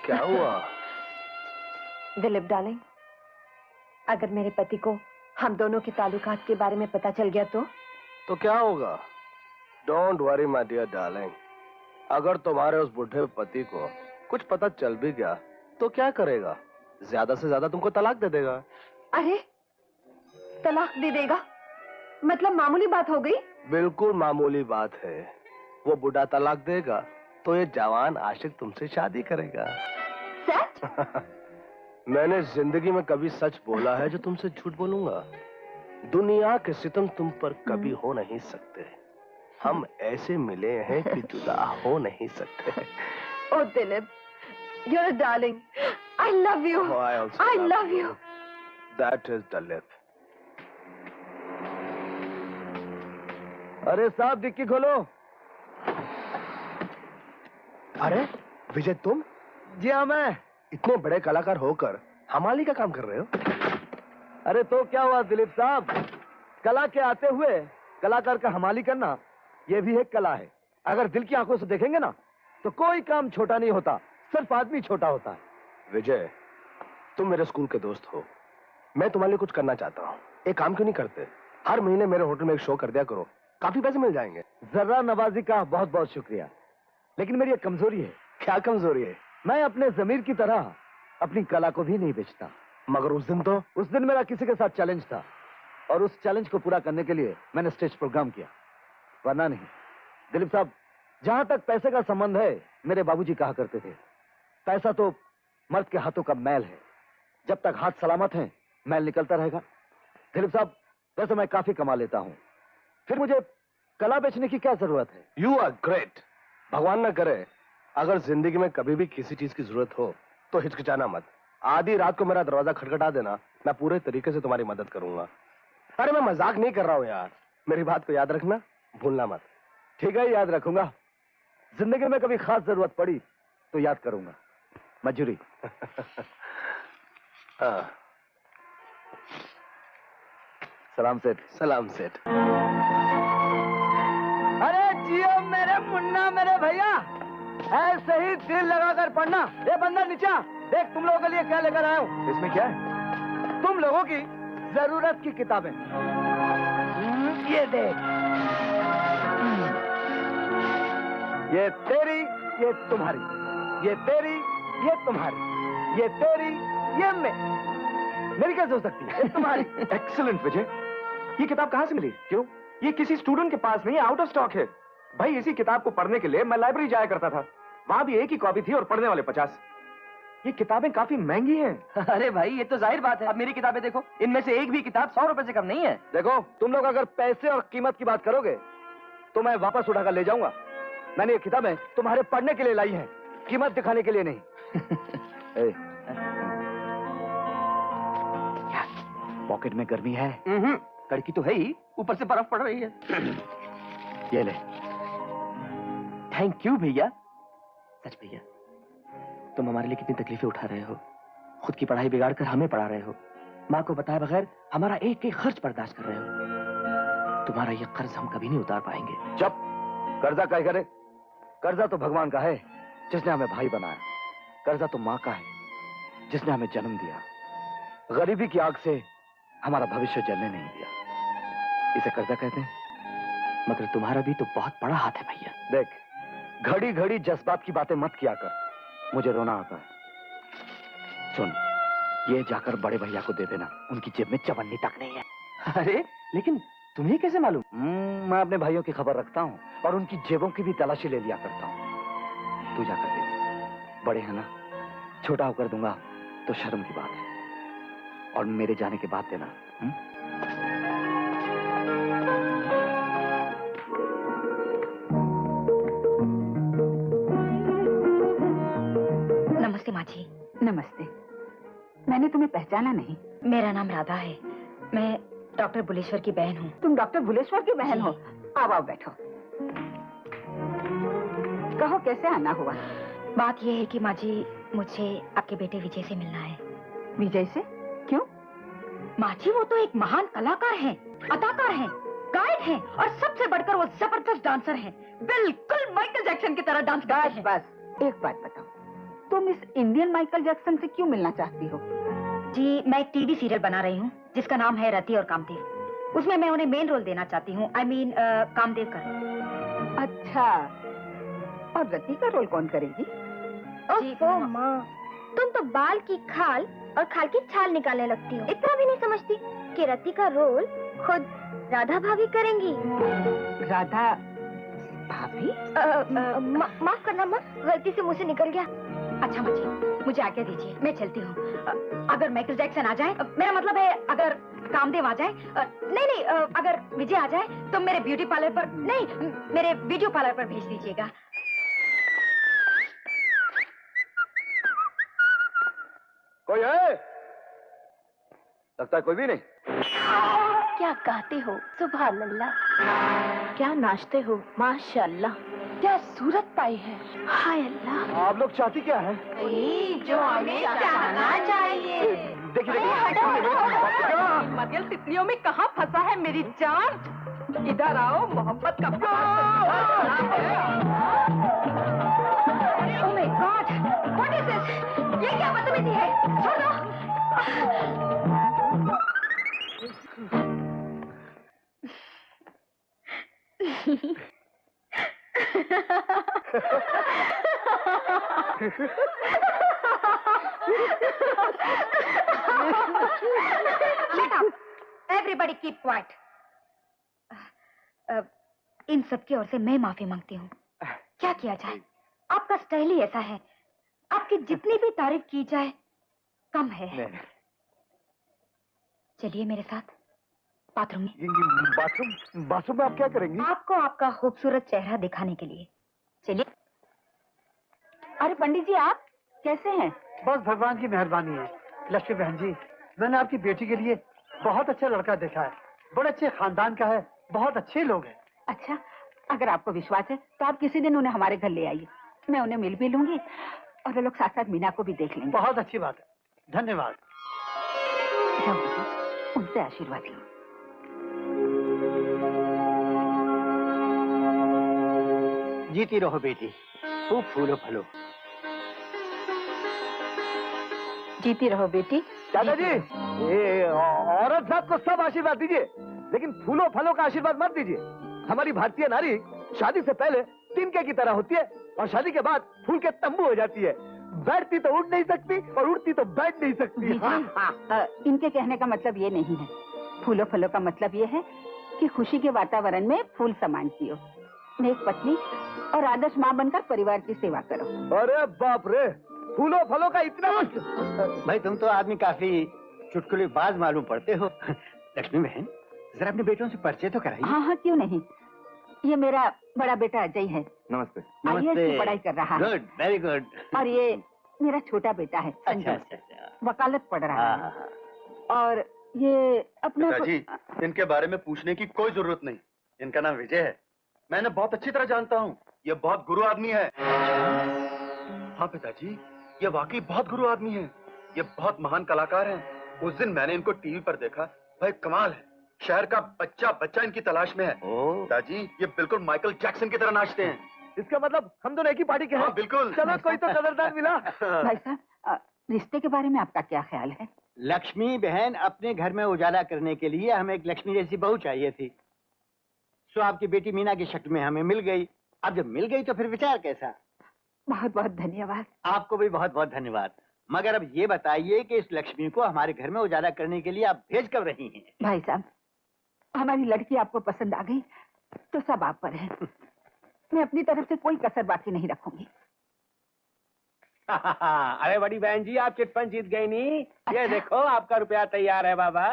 क्या हुआ? दिलीप डार्लिंग, अगर मेरे पति को हम दोनों के ताल्लुकात के बारे में पता चल गया तो क्या होगा? Don't worry my dear darling. अगर तुम्हारे उस बुढ़े पति को कुछ पता चल भी गया तो क्या करेगा? ज्यादा से ज्यादा तुमको तलाक दे देगा। अरे, तलाक दे देगा? मतलब मामूली बात हो गई? बिल्कुल मामूली बात है। वो बुढ़ा तलाक देगा तो ये जवान आशिक तुमसे शादी करेगा। सच? मैंने जिंदगी में कभी सच बोला है जो तुमसे झूठ बोलूंगा? दुनिया के सितम तुम पर कभी हो नहीं सकते। हम ऐसे मिले हैं कि जुदा हो नहीं सकते। ओ Dilip, you're a darling. I love you. Oh, I love you. That is Dilip. अरे साहब, डिक्की खोलो। अरे विजय, तुम? जी हाँ, मैं। इतने बड़े कलाकार होकर हमाली का काम कर रहे हो? अरे तो क्या हुआ दिलीप साहब, कला के आते हुए कलाकार का हमाली करना ये भी एक कला है। अगर दिल की आंखों से देखेंगे ना तो कोई काम छोटा नहीं होता, सिर्फ आदमी छोटा होता है। विजय, तुम मेरे स्कूल के दोस्त हो, मैं तुम्हारे लिए कुछ करना चाहता हूँ। एक काम क्यों नहीं करते? हर महीने मेरे होटल में एक शो कर दिया करो, काफी पैसे मिल जाएंगे। जर्रा नवाजी का बहुत बहुत शुक्रिया, लेकिन मेरी एक कमजोरी है। क्या कमजोरी है? मैं अपने जमीर की तरह अपनी कला को भी नहीं बेचता। मगर उस दिन मेरा किसी के साथ चैलेंज था और उस चैलेंज को पूरा करने के लिए मैंने स्टेज प्रोग्राम किया, वरना नहीं। दिलीप साहब, जहां तक पैसे का संबंध है, मेरे बाबूजी कहा करते थे, पैसा तो मर्द के हाथों का मैल है, जब तक हाथ सलामत हैं मैल निकलता रहेगा। दिलीप साहब, वैसे मैं काफी कमा लेता हूं, फिर मुझे कला बेचने की क्या जरूरत है? You are great. भगवान ना करे अगर जिंदगी में कभी भी किसी चीज की जरूरत हो तो हिचकिचाना मत। आधी रात को मेरा दरवाजा खटखटा देना, मैं पूरे तरीके से तुम्हारी मदद करूंगा। अरे मैं मजाक नहीं कर रहा हूँ यार, मेरी बात को याद रखना, भूलना मत। ठीक है, याद रखूंगा। जिंदगी में कभी खास जरूरत पड़ी तो याद करूंगा। मजूरी। हाँ। सलाम सेठ। सलाम सेठ। अरे जियो मेरे मुन्ना, मेरे भैया, ऐसे ही दिल लगाकर पढ़ना। ये बंदा नीचा देख, तुम लोगों के लिए क्या लेकर आया हूँ। इसमें क्या है? तुम लोगों की जरूरत की किताबें। ये देख, ये तेरी, ये तुम्हारी, ये तेरी, ये तुम्हारी, ये तेरी, ये मेरी कैसे हो सकती है? तुम्हारी। एक्सीलेंट विजय, ये किताब कहाँ से मिली? क्यों? ये किसी स्टूडेंट के पास नहीं, आउट ऑफ स्टॉक है। भाई, इसी किताब को पढ़ने के लिए मैं लाइब्रेरी जाया करता था, वहां भी एक ही कॉपी थी और पढ़ने वाले 50। ये किताबें काफी महंगी हैं। अरे भाई, ये तो जाहिर बात है। अब मेरी किताबें देखो, इनमें से एक भी किताब 100 रुपए से कम नहीं है। देखो, तुम लोग अगर पैसे और कीमत की बात करोगे तो मैं वापस उठाकर ले जाऊंगा। मैंने ये किताबें तुम्हारे पढ़ने के लिए लाई हैं, कीमत दिखाने के लिए नहीं। क्या पॉकेट में गर्मी है? कड़की तो है ही, ऊपर से बर्फ पड़ रही है। ये ले। थैंक यू भैया। सच भैया, तुम हमारे लिए कितनी तकलीफें उठा रहे हो, खुद की पढ़ाई बिगाड़ कर हमें पढ़ा रहे हो, माँ को बताए बगैर हमारा एक एक खर्च बर्दाश्त कर रहे हो। तुम्हारा ये कर्ज हम कभी नहीं उतार पाएंगे। जब कर्जा क्या करे? कर्जा तो भगवान का है जिसने हमें भाई बनाया। कर्जा तो माँ का है जिसने हमें जन्म दिया। गरीबी की आग से हमारा भविष्य जलने नहीं दिया। इसे कर्जा कहते हैं। मगर तुम्हारा भी तो बहुत बड़ा हाथ है भैया। देख, घड़ी घड़ी जज्बात की बातें मत किया कर, मुझे रोना आता है। सुन, ये जाकर बड़े भैया को दे देना, उनकी जेब में चवन्नी तक नहीं है। अरे लेकिन तुम्हें कैसे मालूम? मैं अपने भाइयों की खबर रखता हूँ और उनकी जेबों की भी तलाशी ले लिया करता हूँ। तू जाकर दे दे। बड़े हैं ना, छोटा होकर दूंगा तो शर्म की बात है। और मेरे जाने के बाद देना। नमस्ते माँ जी। नमस्ते। मैंने तुम्हें पहचाना नहीं। मेरा नाम राधा है, मैं डॉक्टर बुलेश्वर की बहन हूँ। तुम डॉक्टर बुलेश्वर की बहन हो? आओ आओ बैठो। कहो, कैसे आना हुआ? बात यह है कि माँ जी, मुझे आपके बेटे विजय से मिलना है। विजय से? क्यों? माँ जी, वो तो एक महान कलाकार हैं, अदाकार हैं, गायक हैं और सबसे बढ़कर वो जबरदस्त डांसर हैं। बिल्कुल माइकल जैक्सन की तरह डांस करते हैं। बस, एक बात बताओ, तुम इस इंडियन माइकल जैक्सन से क्यों मिलना चाहती हो? जी, मैं एक टीवी सीरियल बना रही हूँ जिसका नाम है रति और कामदेव। उसमें मैं उन्हें मेन रोल देना चाहती हूँ। I mean, कामदेव का। अच्छा, और रति का रोल कौन करेगी? ओह माँ, तुम तो बाल की खाल और खाल की छाल निकालने लगती हो। इतना भी नहीं समझती कि रति का रोल खुद राधा भाभी करेंगी। राधा भाभी? माफ करना माँ, गलती से मुंह से निकल गया। अच्छा माँ जी, मुझे आज्ञा दीजिए, मैं चलती हूँ। अगर माइकल जैक्सन आ जाए, मेरा मतलब है अगर कामदेव आ जाए, नहीं, अगर विजय आ जाए तो मेरे ब्यूटी पार्लर पर नहीं, मेरे वीडियो पार्लर पर भेज दीजिएगा। कोई है? लगता है कोई भी नहीं। क्या गाते हो, सुभान अल्लाह। क्या नाचते हो, माशाअल्लाह। क्या सूरत पाई है, हाय अल्लाह। आप लोग चाहती क्या है? जो हमें चाहना चाहिए। देखिए मदियल तितलियों में कहाँ फंसा है मेरी जान? इधर आओ, मोहब्बत का Oh my God! What is this? ये क्या बदतमीजी है? छोड़ दो। Shut up! Everybody keep quiet. इन सब की ओर से मैं माफी मांगती हूँ। क्या किया जाए? आपका स्टाइल ही ऐसा है। आपकी जितनी भी तारीफ की जाए कम है। चलिए मेरे साथ बाथरूम में। बाथरूम में आप क्या करेंगी? आपको आपका खूबसूरत चेहरा दिखाने के लिए। चलिए। अरे पंडित जी, आप कैसे हैं? बस भगवान की मेहरबानी है। लक्ष्मी बहन जी, मैंने आपकी बेटी के लिए बहुत अच्छा लड़का देखा है। बड़े अच्छे खानदान का है, बहुत अच्छे लोग हैं। अच्छा, अगर आपको विश्वास है तो आप किसी दिन उन्हें हमारे घर ले आइए। मैं उन्हें मिल भी लूंगी और वो लोग साथ साथ मीना को भी देख लेंगे। बहुत अच्छी बात है, धन्यवाद। जाओ बेटा, उनसे आशीर्वाद लो। जीती रहो बेटी, खूब फूलो फलो। जीती रहो बेटी। दादाजी, ये औरत साहब को सब आशीर्वाद दीजिए, लेकिन फूलों फलों का आशीर्वाद मत दीजिए। हमारी भारतीय नारी शादी से पहले तिनके की तरह होती है और शादी के बाद फूल के तंबू हो जाती है। बैठती तो उड़ नहीं सकती और उड़ती तो बैठ नहीं सकती। इनके कहने का मतलब ये नहीं है। फूलों फलों का मतलब ये है कि खुशी के वातावरण में फूल समान जियो, नेक पत्नी और आदर्श माँ बनकर परिवार की सेवा करो। अरे बाप रे, फूलों फलों का इतना भाई तुम तो आदमी काफी चुटकुलेबाज मालूम पड़ते हो। लक्ष्मी बहन, जरा अपने बेटों से परिचय तो कराइए। हाँ हाँ, क्यों नहीं। ये मेरा बड़ा बेटा अजय है, नमस्ते। IAS की पढ़ाई कर रहा है। Good, very good. और ये मेरा छोटा बेटा है अच्छा संजय, अच्छा अच्छा। वकालत पढ़ रहा है। हाँ, हाँ। और ये अपना पिताजी, इनके बारे में पूछने की कोई जरूरत नहीं। इनका नाम विजय है, मैंने बहुत अच्छी तरह जानता हूँ। ये बहुत गुरु आदमी है। हाँ पिताजी, ये वाकई बहुत गुरु आदमी है। ये बहुत महान कलाकार हैं। उस दिन मैंने इनको टीवी पर देखा, भाई कमाल है। शहर का बच्चा बच्चा इनकी तलाश में है। पिताजी, ये बिल्कुल माइकल जैक्सन की तरह नाचते हैं। इसका मतलब हम दोनों एक ही पार्टी के हैं। हाँ बिल्कुल। चलो, कोई तो कदरदान मिला। भाई साहब, रिश्ते के बारे में आपका क्या ख्याल है? लक्ष्मी बहन, अपने घर में उजाला करने के लिए हमें एक लक्ष्मी जैसी बहू चाहिए थी। सो आपकी बेटी मीना की शक्ल में हमें मिल गई। अब जब मिल गई तो फिर विचार कैसा? बहुत बहुत धन्यवाद। आपको भी बहुत बहुत धन्यवाद। मगर अब ये बताइए कि इस लक्ष्मी को हमारे घर में उजाला करने के लिए आप भेज कब रही हैं? भाई साहब, हमारी लड़की आपको पसंद आ गई तो सब आप पर है। मैं अपनी तरफ से कोई कसर बाकी नहीं रखूंगी। अरे बड़ी बहन जी, आप चिटफंड जीत गई नी। ये देखो, आपका रुपया तैयार है बाबा।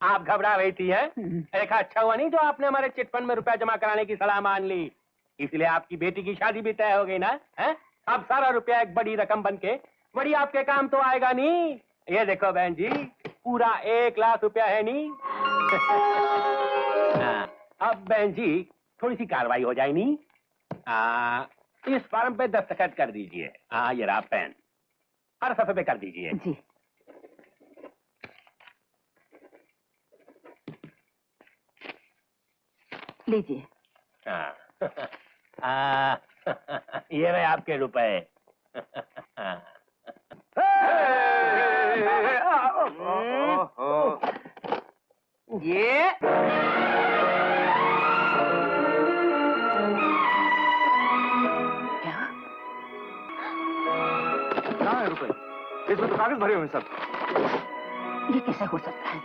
आप घबरा रही थी, है? देखा, अच्छा हुआ नहीं जो आपने हमारे चिटफंड में रुपया जमा कराने की सलाह मान ली। इसलिए आपकी बेटी की शादी भी तय हो गई ना, है? अब सारा रुपया एक बड़ी रकम बनके बड़ी आपके काम तो आएगा नहीं। ये देखो बहन जी, पूरा 1 लाख रुपया है नी। अब बहन जी, थोड़ी सी कार्रवाई हो जाए नी। इस फॉर्म पे दस्तखत कर दीजिए। ये रहा पेन, हर सफे पे कर दीजिए। जी। लीजिए। ये रहे आपके रुपए। ये कहाँ है रुपए? इसमें तो कागज भरे हुए हैं सब। ये कैसे हो सकता है?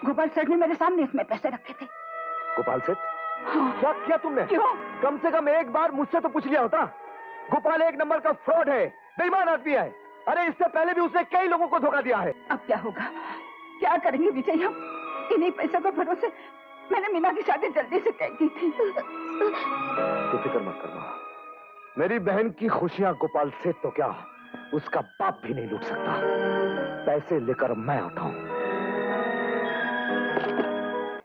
गोपाल सेठ ने मेरे सामने इसमें पैसे रखे थे। गोपाल सेठ, हाँ। क्या किया तुमने? क्यों? कम से कम एक बार मुझसे तो पूछ लिया होता। गोपाल एक नंबर का फ्रॉड है, बेईमान आदमी है। अरे इससे पहले भी उसने कई लोगों को धोखा दिया है। अब क्या होगा? क्या करेंगे विजय हम? इन्हीं पैसों के भरोसे मैंने मीना की शादी जल्दी से तय की थी। तो फिक्र मत करना, मेरी बहन की खुशियां गोपाल सेठ तो क्या, उसका बाप भी नहीं लूट सकता। पैसे लेकर मैं आता हूं।